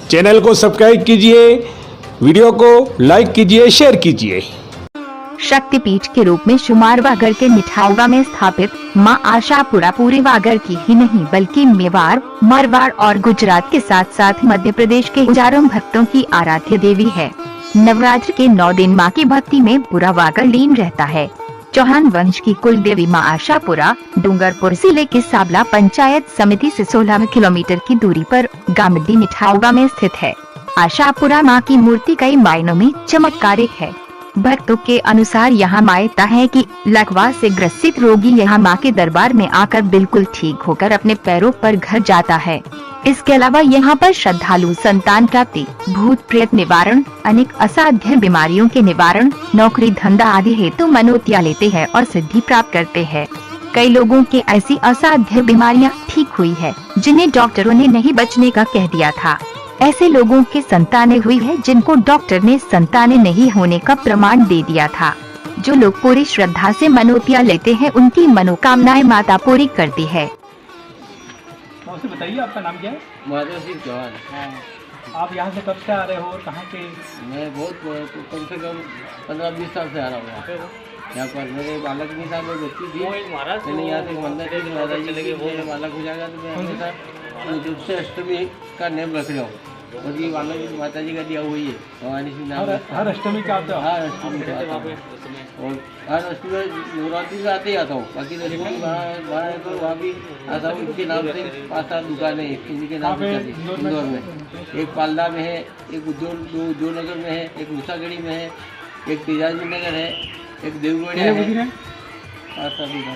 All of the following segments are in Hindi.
चैनल को सब्सक्राइब कीजिए, वीडियो को लाइक कीजिए, शेयर कीजिए। शक्तिपीठ के रूप में शुमार वागड़ के निठालवा में स्थापित मां आशापुरा पूरे वागड़ की ही नहीं बल्कि मेवाड़, मारवाड़ और गुजरात के साथ साथ मध्य प्रदेश के हजारों भक्तों की आराध्य देवी है। नवरात्र के 9 दिन मां की भक्ति में पूरा वागड़ लीन रहता है। चौहान वंश की कुल देवी मां आशापुरा डूंगरपुर जिले के साबला पंचायत समिति से 16 किलोमीटर की दूरी पर गामडी निठालवा में स्थित है। आशापुरा मां की मूर्ति कई मायनों में चमत्कारिक है। भक्तों के अनुसार यहाँ मान्यता है कि लकवा से ग्रसित रोगी यहाँ मां के दरबार में आकर बिल्कुल ठीक होकर अपने पैरों पर घर जाता है। इसके अलावा यहाँ पर श्रद्धालु संतान प्राप्ति, भूत प्रेत निवारण, अनेक असाध्य बीमारियों के निवारण, नौकरी धंधा आदि हेतु मनोतिया लेते हैं और सिद्धि प्राप्त करते हैं। कई लोगों के ऐसी असाध्य बीमारियां ठीक हुई है जिन्हें डॉक्टरों ने नहीं बचने का कह दिया था। ऐसे लोगों के संतानें हुई है जिनको डॉक्टर ने संतानें नहीं होने का प्रमाण दे दिया था। जो लोग पूरी श्रद्धा से मनोतिया लेते हैं उनकी मनोकामनाएं माता पूरी करती है। बताइए, आपका नाम क्या है? माधव सिंह चौहान। हाँ, आप यहाँ से कब से आ रहे हो और कहाँ के? मैं बहुत कम से कम 15-20 साल से आ रहा हूँ यहाँ पर। मेरे बालक की साथ में बच्ची थी, मैंने यहाँ से मन्नत की माता जी की मेरे बालक हो जाएगा तो मैं हमेशा जब से अष्टमी का नेम रख रहा हूँ और ये बालक माता जी का दिया हुई है भवानी सिंह नाम। हर अष्टमी का आता है? हर अष्टमी का आता हूँ और हर अष्टमी नवरात्रि में आते ही आता हूँ। बाकी अष्टमी वहाँ है तो वहाँ भी आता हूँ। इनके नाम से 5-7 दुकानें इन्हीं के नाम से इंदौर में। एक पालदा में है, एक उज्जैन नगर में है, एक मूसागढ़ी में है, एक तेजाजी नगर है, एक देवगढ़िया है।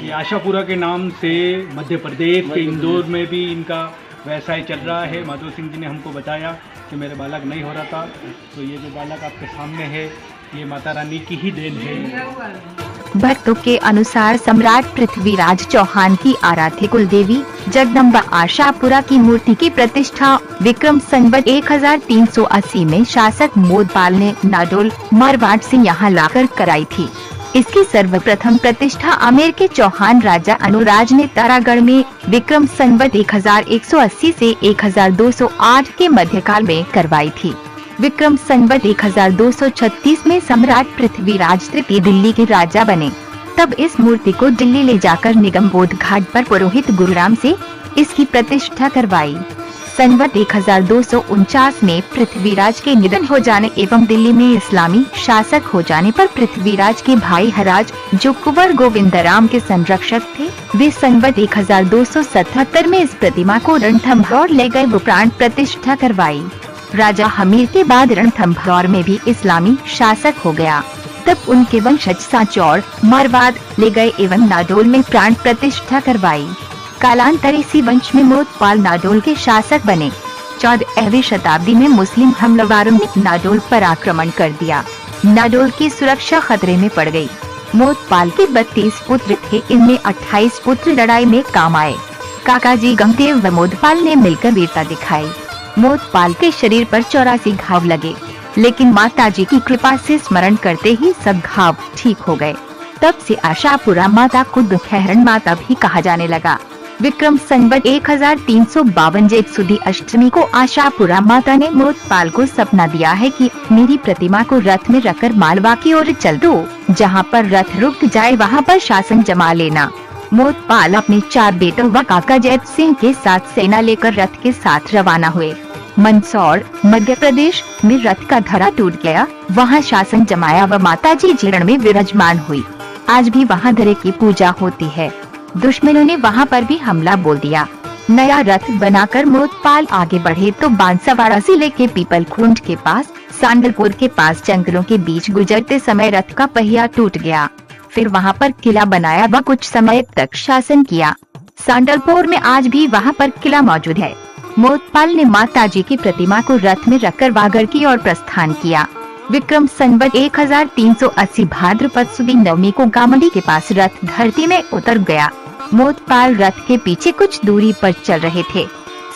ये आशापुरा के नाम से मध्य प्रदेश के इंदौर में भी इनका व्यवसाय चल रहा है। माधव सिंह जी ने हमको बताया कि मेरे बालक नहीं हो रहा था, तो ये जो बालक आपके सामने है ये माता रानी की ही देन है। भक्तों के अनुसार सम्राट पृथ्वीराज चौहान की आराध्य कुल देवी जगदम्बा आशापुरा की मूर्ति की प्रतिष्ठा विक्रम संवत 1380 में शासक मोदपाल ने नाडोल मारवाड़ से यहाँ लाकर कराई थी। इसकी सर्वप्रथम प्रतिष्ठा आमेर के चौहान राजा अनुराज ने तारागढ़ में विक्रम संवत 1180 से 1208 के मध्यकाल में करवाई थी। विक्रम संवत 1236 में सम्राट पृथ्वीराज तृतीय दिल्ली के राजा बने। तब इस मूर्ति को दिल्ली ले जाकर निगमबोध घाट पर पुरोहित गुरुराम से इसकी प्रतिष्ठा करवाई। संवत 1249 में पृथ्वीराज के निधन हो जाने एवं दिल्ली में इस्लामी शासक हो जाने पर पृथ्वीराज के भाई हराज जो कुंवर गोविंदराम के संरक्षक थे, वे संवत 1277 में इस प्रतिमा को रणथंभौर ले गए वो प्राण प्रतिष्ठा करवाई। राजा हमीर के बाद रणथंभौर में भी इस्लामी शासक हो गया। तब उनके वंशज सांचौर मारवाड़ ले गए एवं नाडोल में प्राण प्रतिष्ठा करवाई। कालांतर इसी वंश में मोदपाल नाडोल के शासक बने। 14वीं शताब्दी में मुस्लिम हमलावरों ने नाडोल पर आक्रमण कर दिया। नाडोल की सुरक्षा खतरे में पड़ गई। मोदपाल के 32 पुत्र थे, इनमें 28 पुत्र लड़ाई में काम आए। काकाजी गंगदेव व मोदपाल ने मिलकर वीरता दिखाई। मोदपाल के शरीर पर 84 घाव लगे, लेकिन माताजी की कृपा से स्मरण करते ही सब घाव ठीक हो गए। तब से आशापुरा माता को दुखहरण माता भी कहा जाने लगा। विक्रम संवत 1352 जेठ सुदी अष्टमी को आशापुरा माता ने मोदपाल को सपना दिया है कि मेरी प्रतिमा को रथ में रखकर मालवा की ओर चल दो, जहां पर रथ रुक जाए वहां पर शासन जमा लेना। मोदपाल अपने 4 बेटों व काका जैत सिंह के साथ सेना लेकर रथ के साथ रवाना हुए। मंदसौर मध्य प्रदेश में रथ का धरा टूट गया, वहां शासन जमाया व माताजी जीर्ण में विराजमान हुई। आज भी वहां धरे की पूजा होती है। दुश्मनों ने वहां पर भी हमला बोल दिया। नया रथ बनाकर मोदपाल आगे बढ़े तो बांसवाड़ा जिले के पीपलखुंड के पास सांडलपुर के पास जंगलों के बीच गुजरते समय रथ का पहिया टूट गया। फिर वहां पर किला बनाया व कुछ समय तक शासन किया। सांडलपुर में आज भी वहां पर किला मौजूद है। मोदपाल ने माताजी की प्रतिमा को रथ में रखकर वागड़ की ओर प्रस्थान किया। विक्रम संवत 1380 भाद्रपद सुदी नवमी को गामडी के पास रथ धरती में उतर गया। मोदपाल रथ के पीछे कुछ दूरी पर चल रहे थे।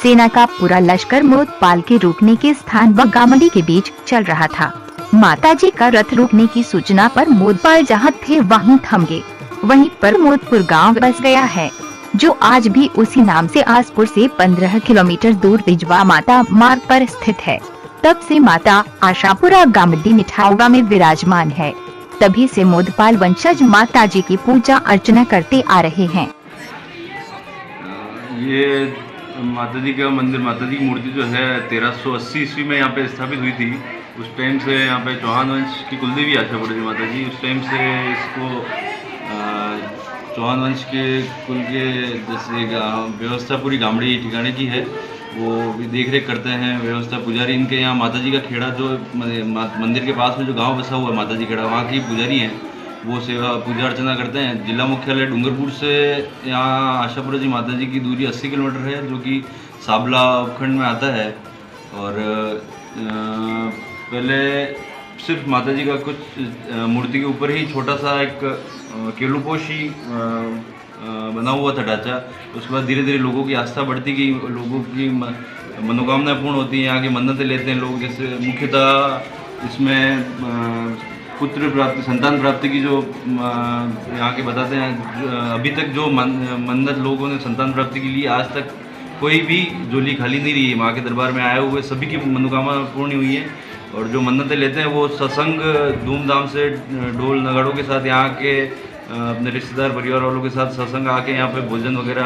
सेना का पूरा लश्कर मोदपाल के रुकने के स्थान व गामडी के बीच चल रहा था। माताजी का रथ रुकने की सूचना पर मोदपाल जहां थे वहीं थम गए। वहीं पर मोदपुर गांव बस गया है। जो आज भी उसी नाम से आसपुर से 15 किलोमीटर दूर बिजवा माता मार्ग पर स्थित है। तब से माता आशापुरा गामडी मिठाउगा में विराजमान है। तभी से मोदपाल वंशज माता जी की पूजा अर्चना करते आ रहे हैं। ये माता जी का मंदिर, माता जी की मूर्ति जो है 1380 ईस्वी में यहाँ पे स्थापित हुई थी। उस टाइम से यहाँ पे चौहान वंश की कुलदेवी आशापुरा जी माता जी, उस टाइम से इसको चौहान वंश के कुल के जैसे व्यवस्था पूरी गामड़ी ठिकाने की है, वो भी देख रेख करते हैं। व्यवस्था पुजारी इनके यहाँ माता जी का खेड़ा जो मंदिर के पास में जो गांव बसा हुआ है माता जी खेड़ा, वहाँ की पुजारी हैं, वो सेवा पूजा अर्चना करते हैं। जिला मुख्यालय डूंगरपुर से यहाँ आशापुरा जी माता जी की दूरी 80 किलोमीटर है, जो कि साबला उपखंड में आता है। और पहले सिर्फ माता जी का कुछ मूर्ति के ऊपर ही छोटा सा एक केलुपोशी बना हुआ था ढांचा। उसके बाद धीरे धीरे लोगों की आस्था बढ़ती गई, लोगों की मनोकामनाएं पूर्ण होती हैं, यहाँ की मन्नतें लेते हैं लोग। जैसे मुख्यतः इसमें पुत्र प्राप्ति, संतान प्राप्ति की जो यहाँ के बताते हैं, अभी तक जो मन्नत लोगों ने संतान प्राप्ति के लिए आज तक कोई भी झोली खाली नहीं रही है। माँ के दरबार में आए हुए सभी की मनोकामना पूर्ण हुई है। और जो मन्नतें लेते हैं वो सत्संग धूमधाम से ढोल नगाड़ों के साथ यहाँ के अपने रिश्तेदार परिवार वालों के साथ सत्संग आके यहाँ पे भोजन वगैरह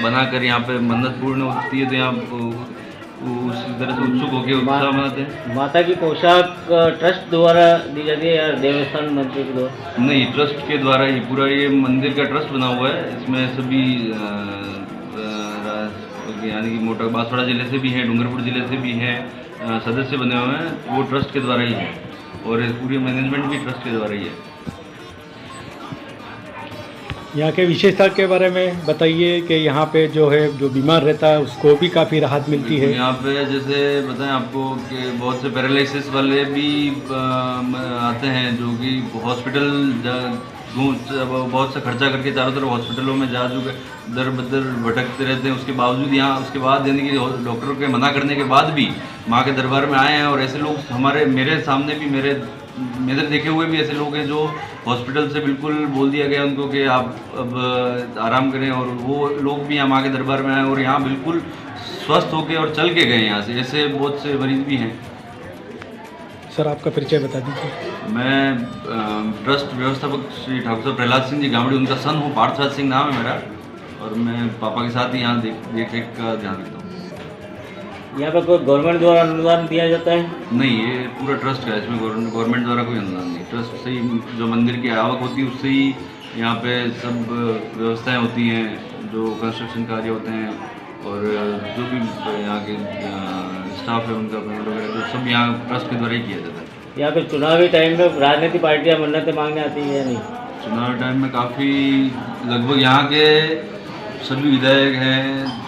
बनाकर यहाँ पे मन्नत पूर्ण होती है। तो यहाँ उसी तरह से उत्सुक होकर उत्साह मनाते हैं। माता की पोशाक ट्रस्ट द्वारा दी जाती है या देवस्थान मंदिर के द्वारा? नहीं, ट्रस्ट के द्वारा ही पूरा ये मंदिर का ट्रस्ट बना हुआ है। इसमें सभी यानी कि मोटा बांसवाड़ा जिले से भी हैं, डूंगरपुर जिले से भी हैं, सदस्य बने हुए हैं। वो ट्रस्ट के द्वारा ही है और पूरी मैनेजमेंट भी ट्रस्ट के द्वारा ही है। यहाँ के विशेषता के बारे में बताइए कि यहाँ पे जो है जो बीमार रहता है उसको भी काफ़ी राहत मिलती है। यहाँ पे जैसे बताएं आपको कि बहुत से पैरालिसिस वाले भी आते हैं, जो कि हॉस्पिटल बहुत सा खर्चा करके चारों तरफ हॉस्पिटलों में जा चुके दर बदर भटकते रहते हैं। उसके बावजूद यहाँ उसके बाद यानी कि डॉक्टरों के मना करने के बाद भी माँ के दरबार में आए हैं। और ऐसे लोग मेरे सामने भी मेरे देखे हुए भी ऐसे लोग हैं जो हॉस्पिटल से बिल्कुल बोल दिया गया उनको कि आप अब आराम करें, और वो लोग भी यहाँ माँ के दरबार में आए और यहाँ बिल्कुल स्वस्थ होके और चल के गए यहाँ से। ऐसे बहुत से मरीज भी हैं। सर आपका परिचय बता दीजिए। मैं ट्रस्ट व्यवस्थापक श्री ठाकुर साहब प्रहलाद सिंह जी गामड़ी, उनका सन हूँ। पार्थराज सिंह नाम है मेरा, और मैं पापा के साथ ही यहाँ देख रेख का ध्यान रखता हूँ। यहाँ पर कोई गवर्नमेंट द्वारा अनुदान दिया जाता है? नहीं, ये पूरा ट्रस्ट का है, इसमें गवर्नमेंट द्वारा कोई अनुदान नहीं। ट्रस्ट से ही जो मंदिर की आवक होती है उससे ही यहाँ पे सब व्यवस्थाएं होती हैं, जो कंस्ट्रक्शन कार्य होते हैं और जो भी यहाँ के स्टाफ है उनका पेमेंट वगैरह तो सब यहाँ ट्रस्ट के द्वारा ही किया जाता है। यहाँ पे चुनावी टाइम में राजनीतिक पार्टियाँ मन्नतें मांगने आती है या नहीं? चुनावी टाइम में काफ़ी लगभग यहाँ के सभी विधायक हैं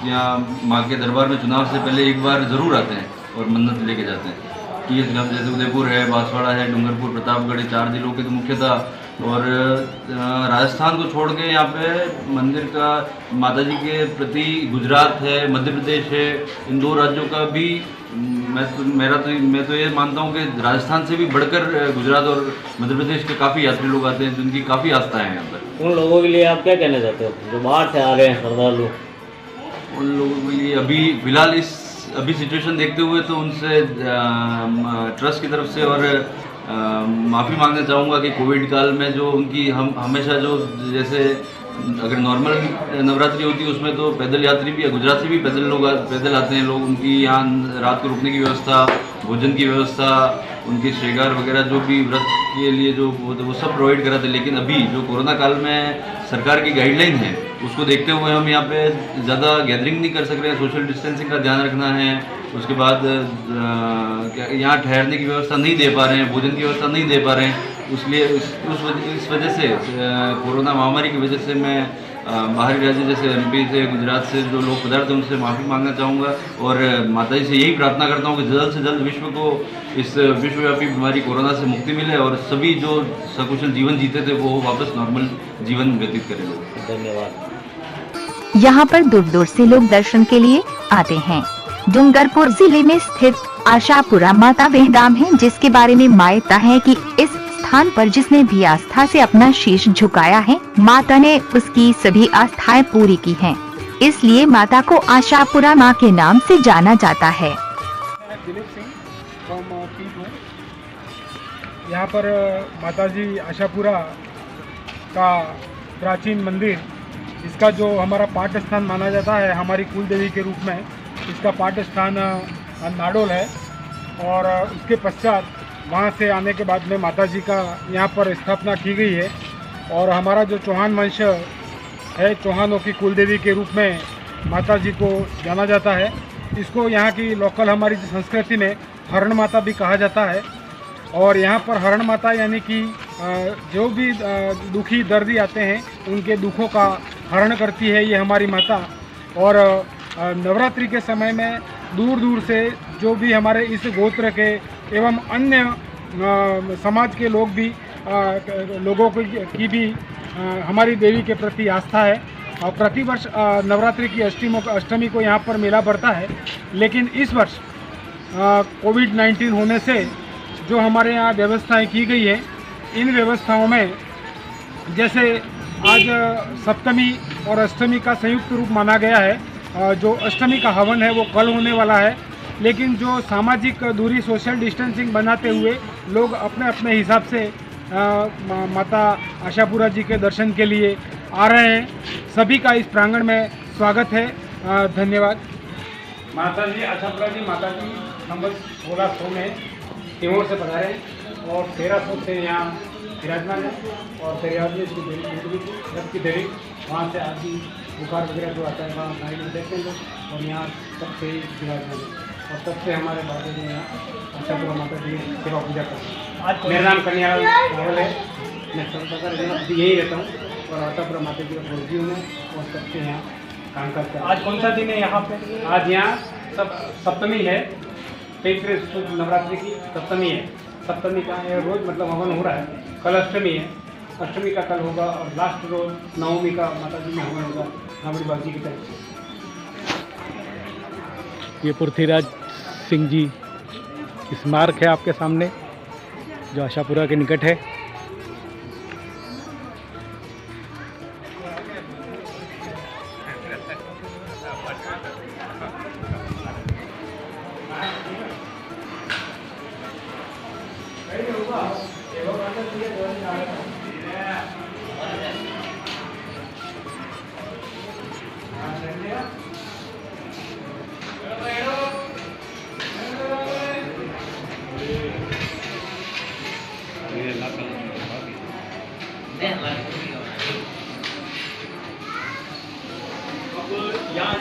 यहाँ माँ के दरबार में चुनाव से पहले एक बार ज़रूर आते हैं और मन्नत लेके जाते हैं। कि जैसे उदयपुर है, बांसवाड़ा है, डूंगरपुर, प्रतापगढ़, 4 जिलों के तो मुख्यतः। और राजस्थान को छोड़ के यहाँ पे मंदिर का माता जी के प्रति गुजरात है, मध्य प्रदेश है, इन 2 राज्यों का भी मैं तो ये मानता हूँ कि राजस्थान से भी बढ़कर गुजरात और मध्य प्रदेश के काफ़ी यात्री लोग आते हैं, जिनकी काफ़ी आस्था है यहाँ पर। उन लोगों के लिए आप क्या कहना चाहते हो जो बाहर से आ रहे हैं श्रद्धालु? उन लोगों के लिए अभी फिलहाल अभी सिचुएशन देखते हुए तो उनसे ट्रस्ट की तरफ से और माफ़ी मांगना चाहूँगा कि कोविड काल में जो उनकी हम हमेशा जो जैसे अगर नॉर्मल नवरात्रि होती है उसमें तो पैदल यात्री भी गुजरात से भी पैदल आते हैं लोग। उनकी यहाँ रात को रुकने की व्यवस्था, भोजन की व्यवस्था, उनके श्रृंगार वगैरह जो भी व्रत के लिए जो वो सब प्रोवाइड कराते। लेकिन अभी जो कोरोना काल में सरकार की गाइडलाइन है उसको देखते हुए हम यहाँ पे ज़्यादा गैदरिंग नहीं कर सक रहे हैं, सोशल डिस्टेंसिंग का ध्यान रखना है। उसके बाद यहाँ ठहरने की व्यवस्था नहीं दे पा रहे हैं, भोजन की व्यवस्था नहीं दे पा रहे हैं। इसलिए इस वजह से कोरोना महामारी की वजह से मैं बाहरी राज्य जैसे MP से, गुजरात से जो लोग पधारते हैं उनसे माफ़ी मांगना चाहूँगा और माता जी से यही प्रार्थना करता हूँ कि जल्द से जल्द विश्व को इस विश्वव्यापी बीमारी कोरोना से मुक्ति मिले और सभी जो सकुशल जीवन जीते थे वो वापस नॉर्मल जीवन व्यतीत करें लोग। धन्यवाद। यहाँ पर दूर दूर से लोग दर्शन के लिए आते हैं। डूंगरपुर जिले में स्थित आशापुरा माता वह धाम है जिसके बारे में मान्यता है कि इस स्थान पर जिसने भी आस्था से अपना शीश झुकाया है, माता ने उसकी सभी आस्थाएं पूरी की हैं। इसलिए माता को आशापुरा माँ के नाम से जाना जाता है। दिलीप सिंह फ्रॉम पीपू। यहाँ पर माताजी आशापुरा का प्राचीन मंदिर, इसका जो हमारा पाठ स्थान माना जाता है, हमारी कुल देवी के रूप में इसका पाठ स्थान नाडोल है। और उसके पश्चात वहाँ से आने के बाद में माताजी का यहाँ पर स्थापना की गई है। और हमारा जो चौहान वंश है, चौहानों की कुल देवी के रूप में माताजी को जाना जाता है। इसको यहाँ की लोकल हमारी संस्कृति में हरण माता भी कहा जाता है। और यहाँ पर हरण माता यानी कि जो भी दुखी दर्दी आते हैं उनके दुखों का हरण करती है ये हमारी माता। और नवरात्रि के समय में दूर दूर से जो भी हमारे इस गोत्र के एवं अन्य समाज के लोग भी लोगों की भी हमारी देवी के प्रति आस्था है। और प्रतिवर्ष नवरात्रि की अष्टमी को यहाँ पर मेला बढ़ता है। लेकिन इस वर्ष कोविड-19 होने से जो हमारे यहाँ व्यवस्थाएं की गई है, इन व्यवस्थाओं में जैसे आज सप्तमी और अष्टमी का संयुक्त रूप माना गया है। जो अष्टमी का हवन है वो कल होने वाला है, लेकिन जो सामाजिक दूरी सोशल डिस्टेंसिंग बनाते हुए लोग अपने अपने हिसाब से माता आशापुरा जी के दर्शन के लिए आ रहे हैं। सभी का इस प्रांगण में स्वागत है। धन्यवाद। माता जी आशापुरा जी माता जी नंबर 1600 में तिमोर से पधारे और 1300 से यहाँ विराजमान है। और दरियादी इसकी देवी रथ की देवी वहाँ से आदि बुखार वगैरह जो आता है वहाँ नाइट में देखते हैं लोग। और यहाँ सबसे विराजमान है और सबसे हमारे बाबा जी यहाँ आशापुरा माता जी सेवा पूजा करते हैं। आज मेरा नाम कन्या रावल है, मैं सर्वप्रकार यही रहता हूँ और आशापुरा माता जी का फौजी हूँ और सबसे यहाँ काम करता है। आज कौन सा दिन है यहाँ पे? आज यहाँ सप्तमी है, चैत्र शुद्ध नवरात्रि की सप्तमी है। सप्तमी का रोज मतलब हवन हो रहा है। कल अष्टमी है, अष्टमी का कल होगा और लास्ट रोज नवमी का माता जी में हवन होगा रावड़ी बाजी की तरफ से। ये पृथ्वीराज सिंह जी स्मारक है आपके सामने जो आशापुरा के निकट है। यहाँ